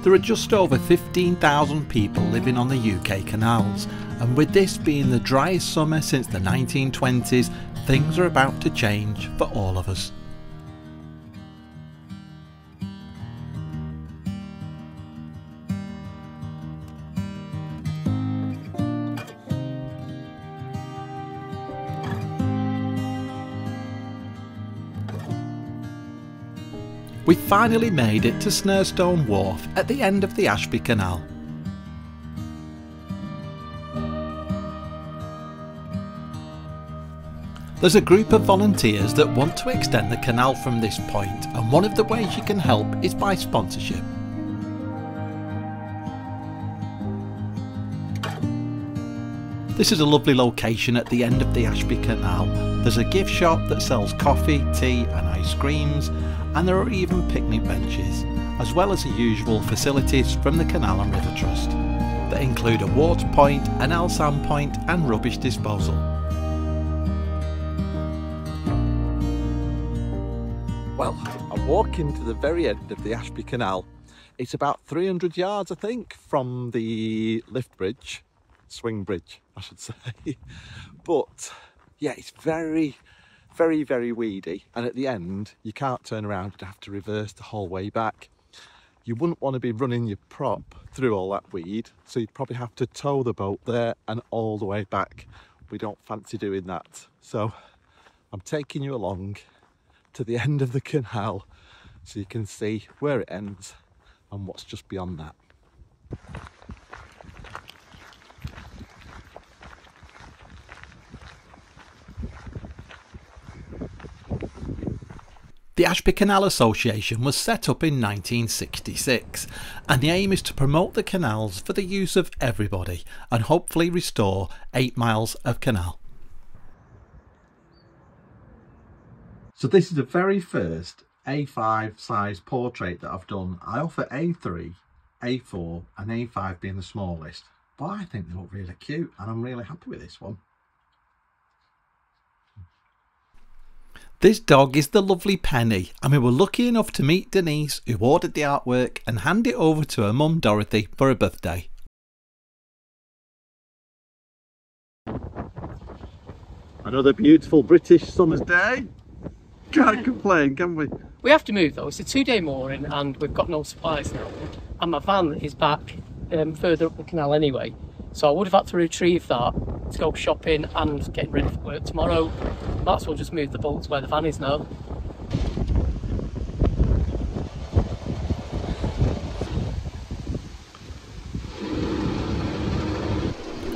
There are just over 15,000 people living on the UK canals, and with this being the driest summer since the 1920s, things are about to change for all of us. We finally made it to Shakerstone Wharf at the end of the Ashby Canal. There's a group of volunteers that want to extend the canal from this point, and one of the ways you can help is by sponsorship. This is a lovely location at the end of the Ashby Canal. There's a gift shop that sells coffee, tea and ice creams, and there are even picnic benches, as well as the usual facilities from the Canal River Trust that include a water point, an L-sand point and rubbish disposal. Well, I'm walking to the very end of the Ashby Canal. It's about 300 yards, I think, from the lift bridge, swing bridge, I should say. But yeah, it's very weedy, and at the end you can't turn around, you have to reverse the whole way back. You wouldn't want to be running your prop through all that weed, so you'd probably have to tow the boat there and all the way back. We don't fancy doing that, so I'm taking you along to the end of the canal so you can see where it ends and what's just beyond that. The Ashby Canal Association was set up in 1966, and the aim is to promote the canals for the use of everybody and hopefully restore 8 miles of canal. So this is the very first A5 size portrait that I've done. I offer A3, A4 and A5 being the smallest, but I think they look really cute and I'm really happy with this one. This dog is the lovely Penny, and we were lucky enough to meet Denise, who ordered the artwork and hand it over to her mum Dorothy for her birthday. Another beautiful British summer's day. Can't complain, can we? We have to move though. It's a 2-day mooring and we've got no supplies now. And my van is back further up the canal anyway. So I would have had to retrieve that to go shopping and get ready for work tomorrow. Might as well just move the boat to where the van is now.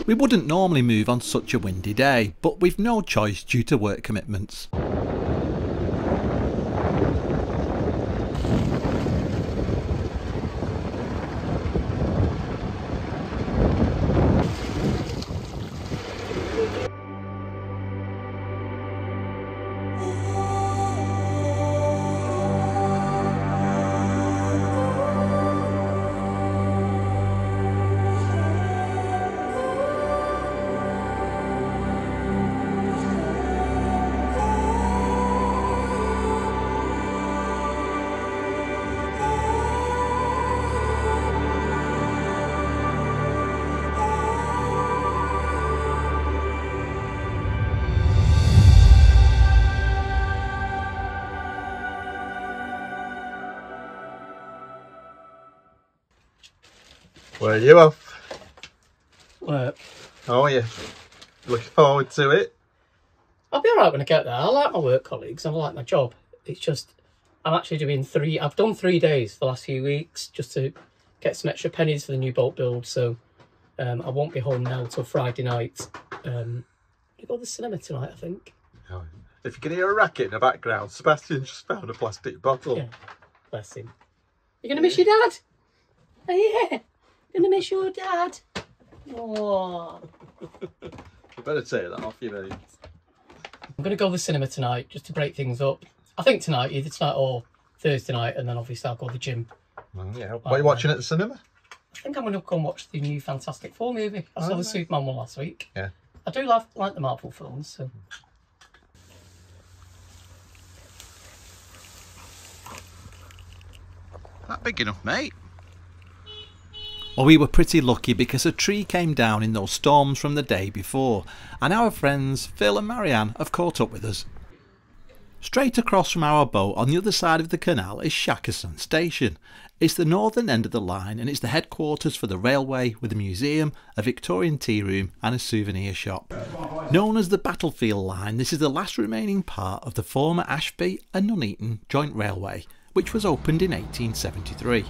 We wouldn't normally move on such a windy day, but we've no choice due to work commitments. Where are you off? Work. Oh yeah. Looking forward to it. I'll be alright when I get there. I like my work colleagues and I like my job. It's just, I'm actually doing I've done 3 days for the last few weeks just to get some extra pennies for the new boat build, so I won't be home now till Friday night. We go to the cinema tonight, I think. Oh, if you can hear a racket in the background, Sebastian just found a plastic bottle. Yeah, bless him. You're going to miss your dad? Oh yeah. Gonna miss your dad. Oh. You better take that off, you know. I'm gonna go to the cinema tonight just to break things up. I think tonight, either tonight or Thursday night, and then obviously I'll go to the gym. Yeah. What are you watching at the cinema? I think I'm gonna go and watch the new Fantastic Four movie. I saw the Superman one last week. Yeah. I do like the Marvel films, so. That big enough, mate? Well, we were pretty lucky because a tree came down in those storms from the day before, and our friends Phil and Marianne have caught up with us. Straight across from our boat on the other side of the canal is Shakerstone station. It's the northern end of the line and it's the headquarters for the railway, with a museum, a Victorian tea room and a souvenir shop. Known as the Battlefield Line, this is the last remaining part of the former Ashby and Nuneaton Joint Railway, which was opened in 1873.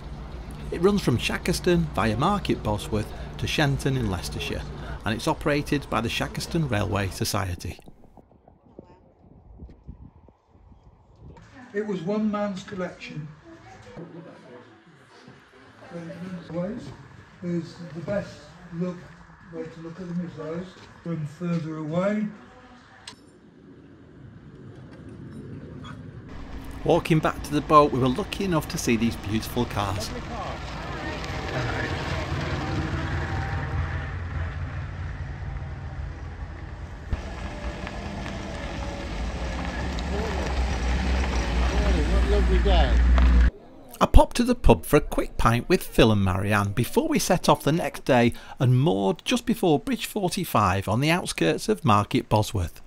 It runs from Shakerstone via Market Bosworth to Shenton in Leicestershire, and it's operated by the Shakerstone Railway Society. It was one man's collection. Is the best way to look at them is those from further away. Walking back to the boat, we were lucky enough to see these beautiful cars. I popped to the pub for a quick pint with Phil and Marianne before we set off the next day and moored just before Bridge 45 on the outskirts of Market Bosworth.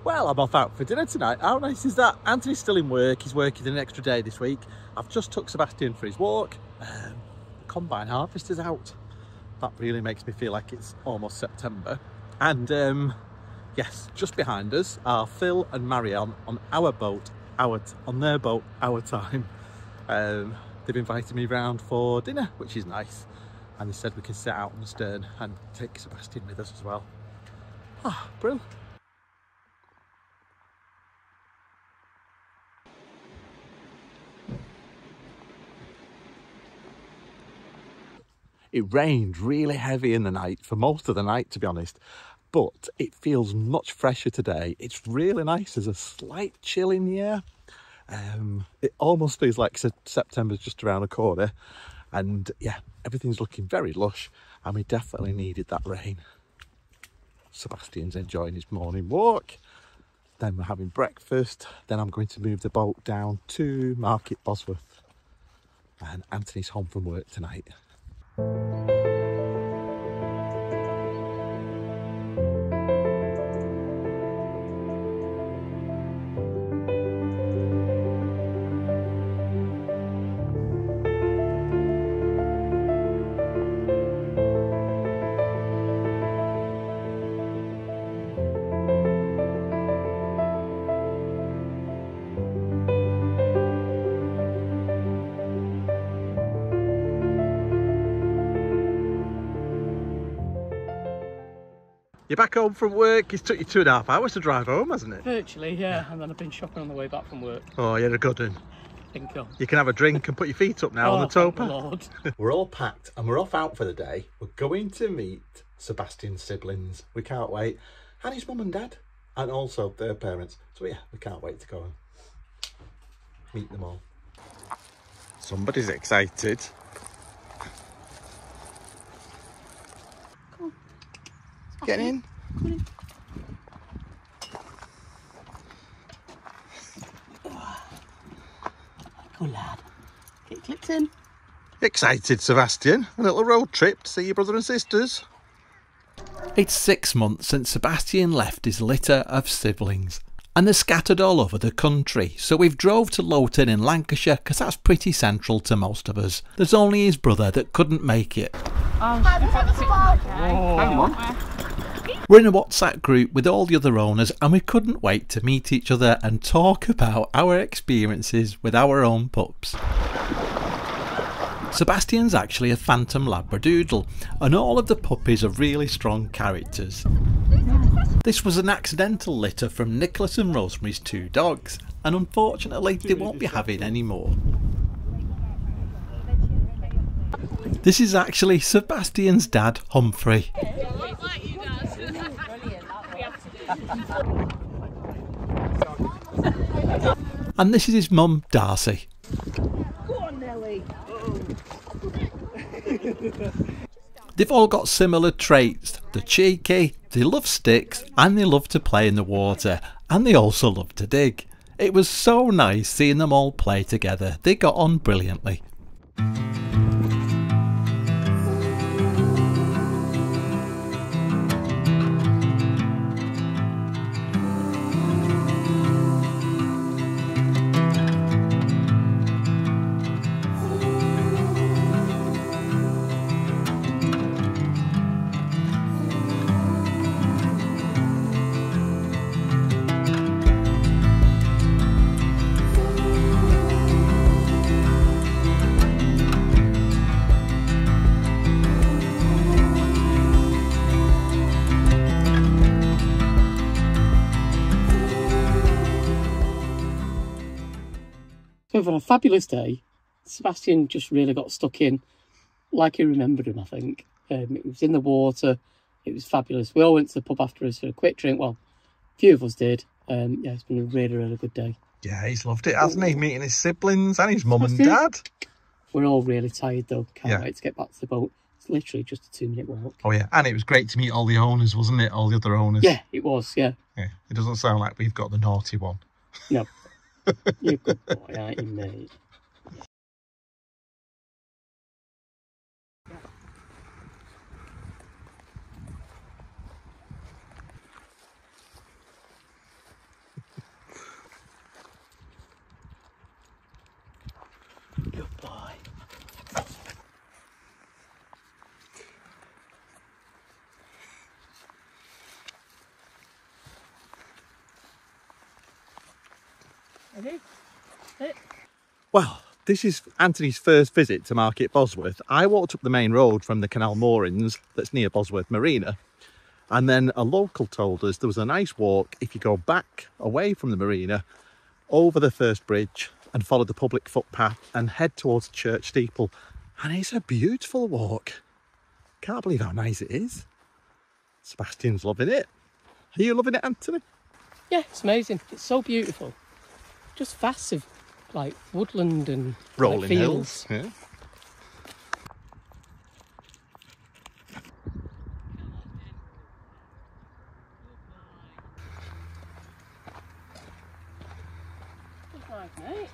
Well, I'm off out for dinner tonight. How nice is that? Anthony's still in work. He's working an extra day this week. I've just took Sebastian for his walk. Combine harvest is out. That really makes me feel like it's almost September. And yes, just behind us are Phil and Marianne on our boat, on their boat, our time. They've invited me round for dinner, which is nice. And they said we can sit out on the stern and take Sebastian with us as well. Ah, brilliant. It rained really heavy in the night, for most of the night to be honest, but it feels much fresher today. It's really nice. There's a slight chill in the air. It almost feels like September's just around the corner, and yeah, everything's looking very lush, and we definitely needed that rain. Sebastian's enjoying his morning walk, then we're having breakfast, then I'm going to move the boat down to Market Bosworth, and Anthony's home from work tonight. You're back home from work. It's took you 2.5 hours to drive home, hasn't it? Virtually, yeah. And then I've been shopping on the way back from work. Oh, you're a good one. Thank you. You can have a drink and put your feet up now on the tow path. Lord. We're all packed and we're off out for the day. We're going to meet Sebastian's siblings. We can't wait. And his mum and dad. And also their parents. So yeah, we can't wait to go and meet them all. Somebody's excited. Get in. Come in. Good lad. Get your clips in. Excited, Sebastian? A little road trip to see your brother and sisters. It's 6 months since Sebastian left his litter of siblings, and they're scattered all over the country, so we've drove to Loughton in Lancashire because that's pretty central to most of us. There's only his brother that couldn't make it. We're in a WhatsApp group with all the other owners and we couldn't wait to meet each other and talk about our experiences with our own pups. Sebastian's actually a phantom labradoodle and all of the puppies are really strong characters. This was an accidental litter from Nicholas and Rosemary's 2 dogs, and unfortunately they won't be having any more. This is actually Sebastian's dad, Humphrey. And this is his mum, Darcy. Go on, Nelly. They've all got similar traits. They're cheeky, they love sticks, and they love to play in the water, and they also love to dig. It was so nice seeing them all play together. They got on brilliantly. We've had a fabulous day. Sebastian just really got stuck in, like he remembered him, I think. It was in the water. It was fabulous. We all went to the pub afterwards for a quick drink. Well, a few of us did. Yeah, it's been a really, really good day. Yeah, he's loved it, hasn't he? Meeting his siblings and his mum and dad. We're all really tired, though. Can't wait to get back to the boat. It's literally just a 2-minute walk. Oh, yeah. And it was great to meet all the owners, wasn't it? All the other owners. Yeah, it was, yeah. Yeah, it doesn't sound like we've got the naughty one. No. You're a good boy, aren't you, mate? Good boy. Well, this is Anthony's first visit to Market Bosworth. I walked up the main road from the canal moorings that's near Bosworth Marina, and then a local told us there was a nice walk if you go back away from the marina, over the first bridge and follow the public footpath and head towards the church steeple. And it's a beautiful walk. Can't believe how nice it is. Sebastian's loving it. Are you loving it, Anthony? Yeah, it's amazing. It's so beautiful. Just vast of like woodland and Rolling like, fields. hills. Yeah. Mate.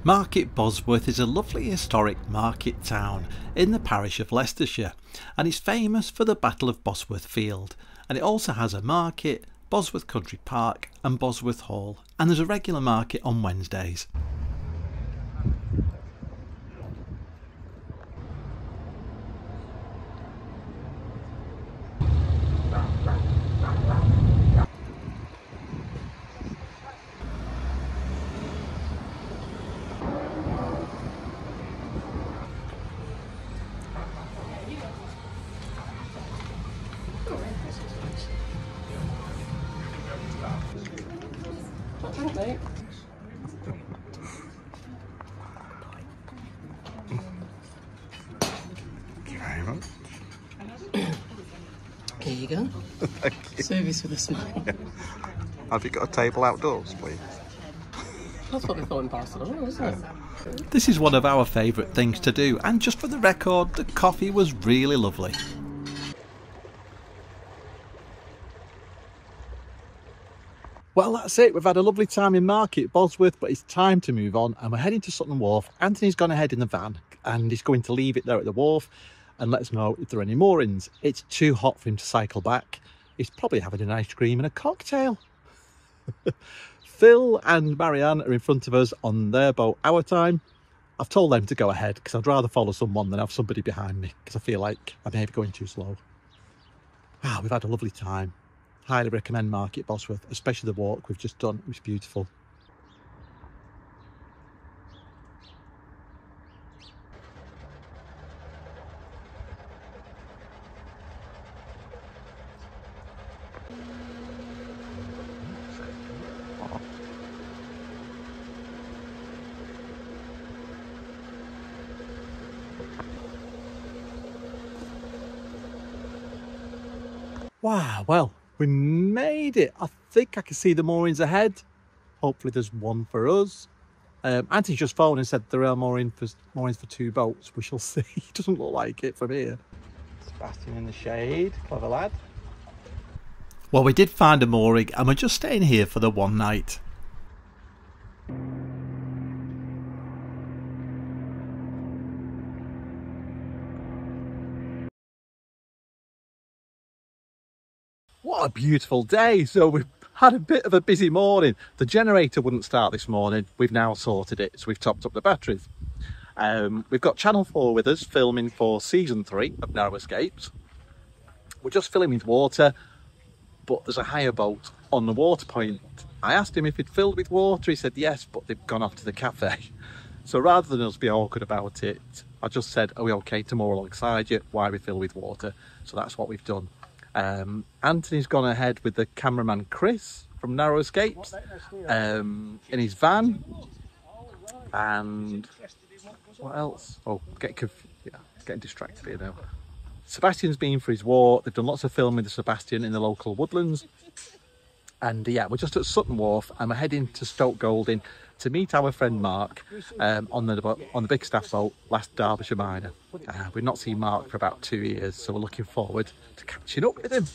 Market Bosworth is a lovely historic market town in the parish of Leicestershire, and is famous for the Battle of Bosworth Field, and it also has a market, Bosworth Country Park and Bosworth Hall, and there's a regular market on Wednesdays. Mate. Thank you very much. Here you go. Thank you. Service with a smile. Have you got a table outdoors, please? That's what they thought in Barcelona, isn't it? This is one of our favourite things to do, and just for the record, the coffee was really lovely. Well, that's it. We've had a lovely time in Market Bosworth, but it's time to move on, and we're heading to Sutton Wharf. Anthony's gone ahead in the van, and he's going to leave it there at the wharf and let us know if there are any moorings. It's too hot for him to cycle back. He's probably having an ice cream and a cocktail. Phil and Marianne are in front of us on their boat our time. I've told them to go ahead because I'd rather follow someone than have somebody behind me, because I feel like I may be going too slow. Wow, we've had a lovely time. Highly recommend Market Bosworth, especially the walk we've just done. It was beautiful. Wow, well, we made it. I think I can see the moorings ahead. Hopefully there's one for us. Anthony just phoned and said there are moorings for 2 boats. We shall see. It doesn't look like it from here. Sebastian in the shade, clever lad. Well, we did find a mooring and we're just staying here for the one night. What a beautiful day. So we've had a bit of a busy morning. The generator wouldn't start this morning. We've now sorted it, so we've topped up the batteries. We've got Channel 4 with us filming for season 3 of Narrow Escapes. We're just filling with water, but there's a hire boat on the water point. I asked him if he'd filled with water. He said yes, but they've gone off to the cafe. So rather than us be awkward about it, I just said, are we okay to moor alongside you while we fill with water? So that's what we've done. Anthony's gone ahead with the cameraman Chris from Narrow Escapes in his van. And what else? Oh, getting distracted here now. Sebastian's been for his walk. They've done lots of filming with Sebastian in the local woodlands. And yeah, we're just at Sutton Wharf and we're heading to Stoke Golding to meet our friend Mark on the big staff boat, last Derbyshire Minor. We've not seen Mark for about 2 years, so we're looking forward to catching up with him.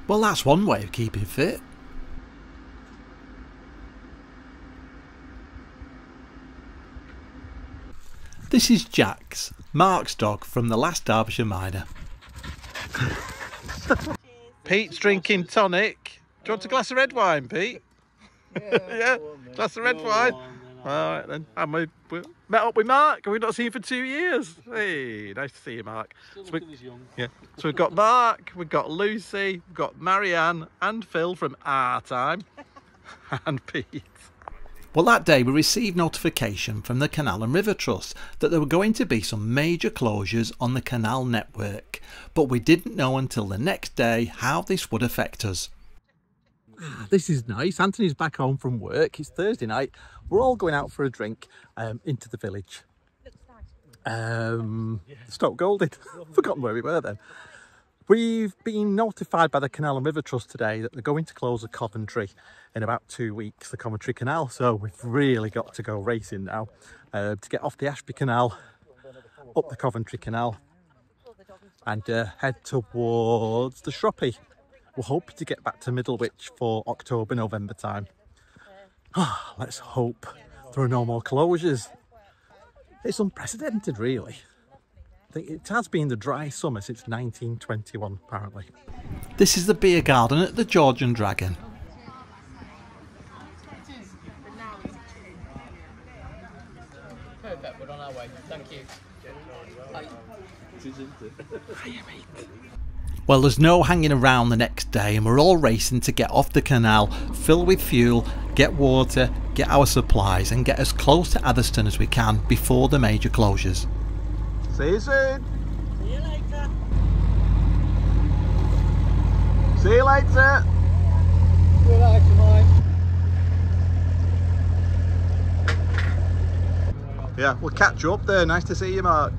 Well, that's one way of keeping fit. This is Jax, Mark's dog from the last Derbyshire Minor. Pete's drinking tonic. Do you want a glass of red wine, Pete? Yeah, glass of red wine. All right then. And we met up with Mark, and we've not seen him for 2 years. Hey, nice to see you, Mark. So we've got Mark, we've got Lucy, we've got Marianne and Phil from our time, and Pete. Well, that day we received notification from the Canal and River Trust that there were going to be some major closures on the canal network, but we didn't know until the next day how this would affect us. This is nice. Anthony's back home from work. It's Thursday night. We're all going out for a drink into the village. Stoke Golding. Forgotten where we were then. We've been notified by the Canal and River Trust today that they're going to close the Coventry in about 2 weeks, the Coventry Canal. So we've really got to go racing now to get off the Ashby Canal, up the Coventry Canal and head towards the Shroppy. We're hoping to get back to Middlewich for October, November time. Let's hope there are no more closures. It's unprecedented, really. I think it has been the dry summer since 1921, apparently. This is the beer garden at the George and Dragon. Perfect, we're on our way. Thank you. Bye. Well, there's no hanging around the next day and we're all racing to get off the canal, fill with fuel, get water, get our supplies and get as close to Atherstone as we can before the major closures. See you soon. See you later. See you later. Good night, Mike. Yeah, we'll catch you up there. Nice to see you, Mark.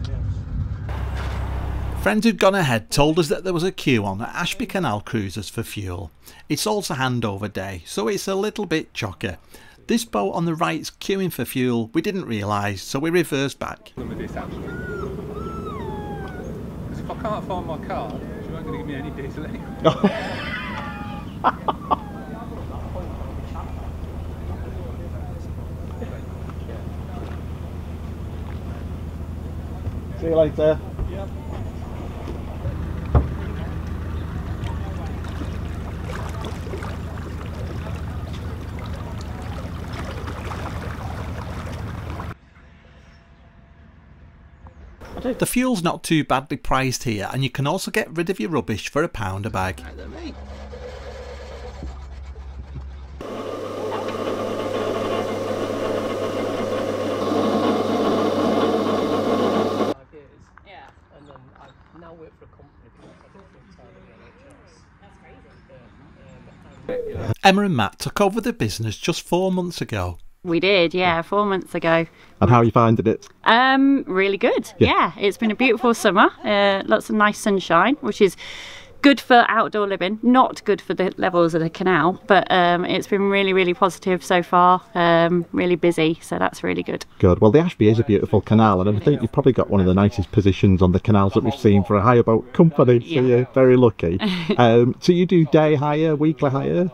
Friends who'd gone ahead told us that there was a queue on at Ashby Canal cruisers for fuel. It's also handover day, so it's a little bit chocker. This boat on the right's queuing for fuel, we didn't realise, so we reversed back. With this actually. Because if I can't find my card, you aren't going to give me any diesel anyway. See you later. Yep. The fuel's not too badly priced here and you can also get rid of your rubbish for £1 a bag. Yeah. And then I now work for a company because I don't full time in the NHS. That's crazy. Emma and Matt took over the business just 4 months ago. We did, yeah, 4 months ago. And how are you finding it? Really good. Yeah, it's been a beautiful summer. Lots of nice sunshine, which is good for outdoor living, not good for the levels of the canal, but it's been really, really positive so far. Really busy, so that's really good. Good. Well, the Ashby is a beautiful canal, and I think you've probably got one of the nicest positions on the canals that we've seen for a hire boat company, so you're very lucky. So you do day hire, weekly hire?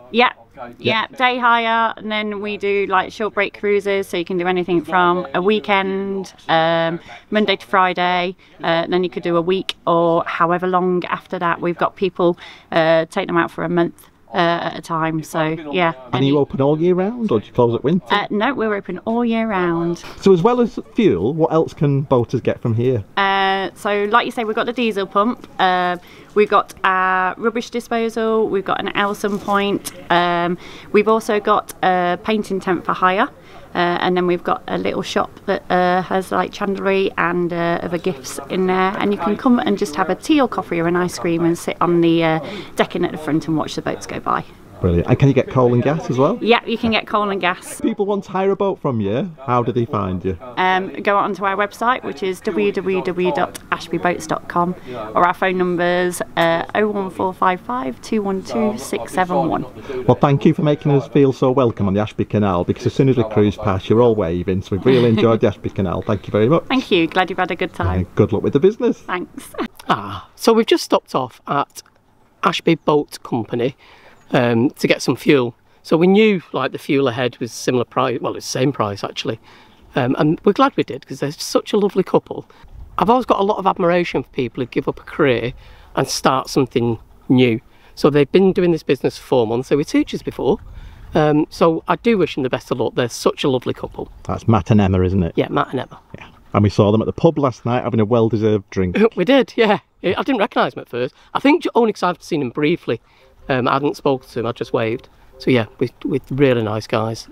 Yeah, day hire, and then we do like short break cruises, so you can do anything from a weekend, Monday to Friday, then you could do a week or however long after that. We've got people take them out for a month at a time, so yeah. And are you open all year round, or do you close at winter? No, we're open all year round. So as well as fuel, what else can boaters get from here? So like you say, we've got the diesel pump, we've got our rubbish disposal, we've got an Elson point, we've also got a painting tent for hire, and then we've got a little shop that has like chandlery and other gifts in there, and you can come and just have a tea or coffee or an ice cream and sit on the decking at the front and watch the boats go by. Brilliant. And can you get coal and gas as well? Yeah, you can get coal and gas. People want to hire a boat from you, how do they find you? Go onto our website, which is www.ashbyboats.com, or our phone numbers 01455 212 671. Well, thank you for making us feel so welcome on the Ashby Canal, because as soon as we cruise past, you're all waving, so we've really enjoyed the Ashby Canal. Thank you very much. Thank you, glad you've had a good time. Good luck with the business. Thanks. So we've just stopped off at Ashby Boat Company to get some fuel. So we knew like the fuel ahead was similar price, well it's the same price actually, and we're glad we did because they're such a lovely couple. I've always got a lot of admiration for people who give up a career and start something new. So they've been doing this business for 4 months. They were teachers before, so I do wish them the best of luck. They're such a lovely couple. That's Matt and Emma, isn't it? Yeah, Matt and Emma. Yeah. And we saw them at the pub last night having a well-deserved drink. We did, yeah. I didn't recognise them at first. I think only because I've seen them briefly. I hadn't spoken to them, I just waved. So yeah, with really nice guys.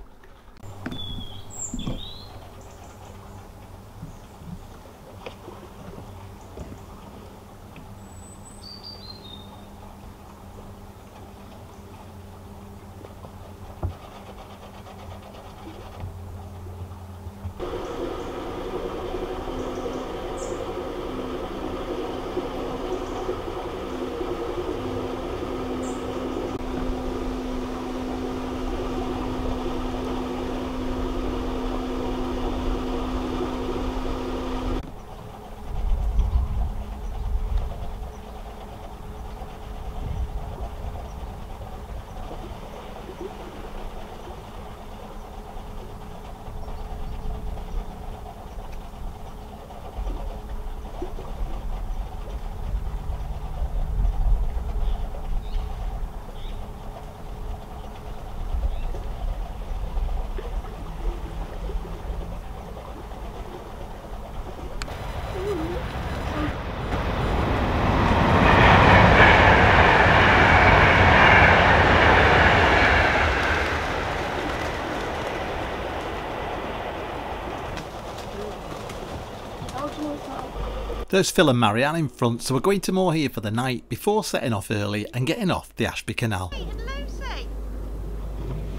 There's Phil and Marianne in front, so we're going to moor here for the night before setting off early and getting off the Ashby Canal.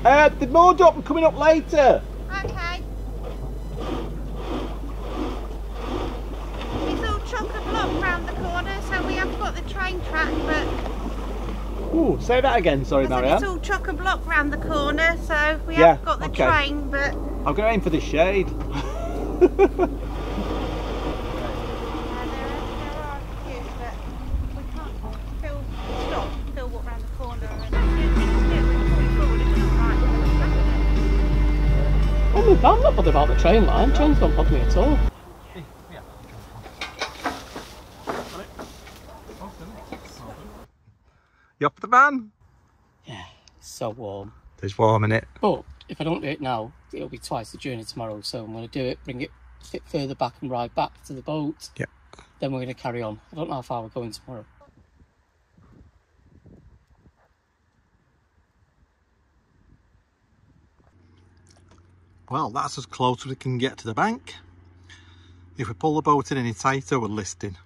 The moored up and coming up later. Okay. It's all chock-a-block round the corner, so we have got the train track, but... Ooh, say that again, sorry Marianne. It's all chock-a-block round the corner, so we have got the train, but... I'm going to aim for the shade. I'm not bothered about the train line, trains don't bother me at all. You up for the van? Yeah, it's so warm. It's warm, innit? But if I don't do it now, it'll be twice the journey tomorrow, so I'm going to do it, bring it a bit further back and ride back to the boat. Yeah. Then we're going to carry on. I don't know how far we're going tomorrow. Well, that's as close as we can get to the bank. If we pull the boat in any tighter, we're listing.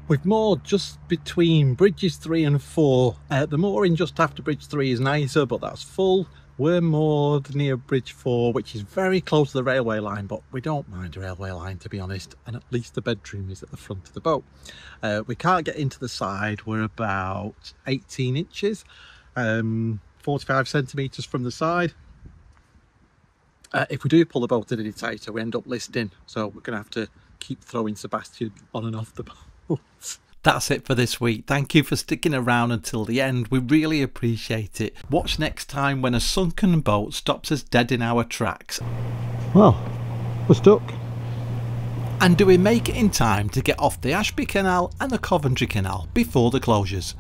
We've moored just between bridges 3 and 4. The mooring just after bridge 3 is nicer, but that's full. We're moored near Bridge 4, which is very close to the railway line, but we don't mind a railway line, to be honest, and at least the bedroom is at the front of the boat. We can't get into the side. We're about 18 inches, 45 centimetres from the side. If we do pull the boat in any tighter, we end up listing, so we're going to have to keep throwing Sebastian on and off the boat. That's it for this week. Thank you for sticking around until the end. We really appreciate it. Watch next time when a sunken boat stops us dead in our tracks. Well, we're stuck. And do we make it in time to get off the Ashby Canal and the Coventry Canal before the closures?